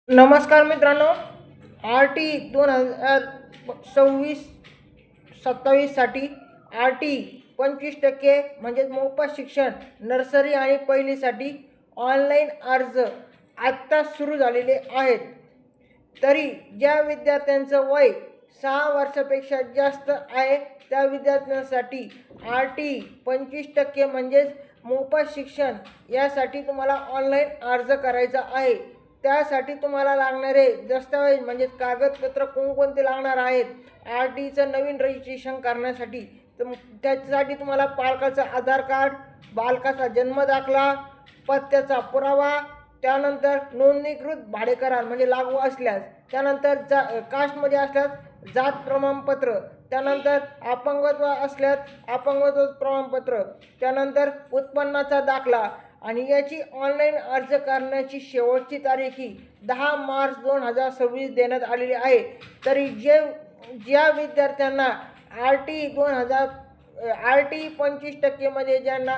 नमस्कार मित्रांनो, R T 2026-27साठी R T 25% म्हणजेच मोफत शिक्षण नर्सरी आणि पहिलीसाठी ऑनलाईन अर्ज आत्ता सुरू झालेले आहेत. तरी ज्या विद्यार्थ्यांचं वय 6 वर्षापेक्षा जास्त आहे त्या विद्यार्थ्यांसाठी आर टी 25% म्हणजेच मोफत शिक्षण यासाठी तुम्हाला ऑनलाईन अर्ज करायचा आहे. त्यासाठी तुम्हाला लागणारे दस्तऐवज म्हणजे कागदपत्र कोणकोणते लागणार आहेत आर टीचं नवीन रजिस्ट्रेशन करण्यासाठी. तर त्याच्यासाठी तुम्हाला पालकाचं आधार कार्ड, बालकाचा जन्मदाखला, पत्त्याचा पुरावा, त्यानंतर नोंदणीकृत भाडेकरार म्हणजे लागू असल्यास, त्यानंतर कास्टमध्ये असल्यास जात प्रमाणपत्र, त्यानंतर अपंगत्व असल्यास अपंगत्व प्रमाणपत्र, त्यानंतर उत्पन्नाचा दाखला. आणि याची ऑनलाईन अर्ज करण्याची शेवटची तारीख ही 10 मार्च 2026 देण्यात आलेली आहे. तरी ज्या विद्यार्थ्यांना आर टी 25%मध्ये ज्यांना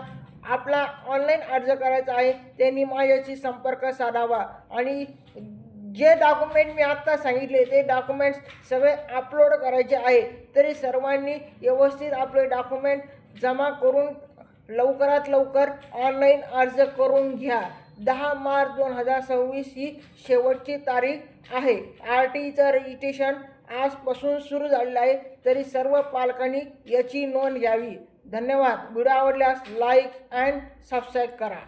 आपला ऑनलाईन अर्ज करायचा आहे त्यांनी माझ्याशी संपर्क साधावा. आणि जे डॉक्युमेंट मी आत्ता सांगितले ते डॉक्युमेंट्स सगळे अपलोड करायचे आहे. तरी सर्वांनी व्यवस्थित आपले डॉक्युमेंट जमा करून लवकरात लवकर ऑनलाईन अर्ज करून घ्या. 10 मार्च 2026 ही शेवटची तारीख आहे. आर टीचं रजिस्ट्रेशन आजपासून सुरू झालेलं आहे. तरी सर्व पालकांनी याची नोंद घ्यावी. धन्यवाद. व्हिडिओ आवडल्यास लाईक अँड सबस्क्राईब करा.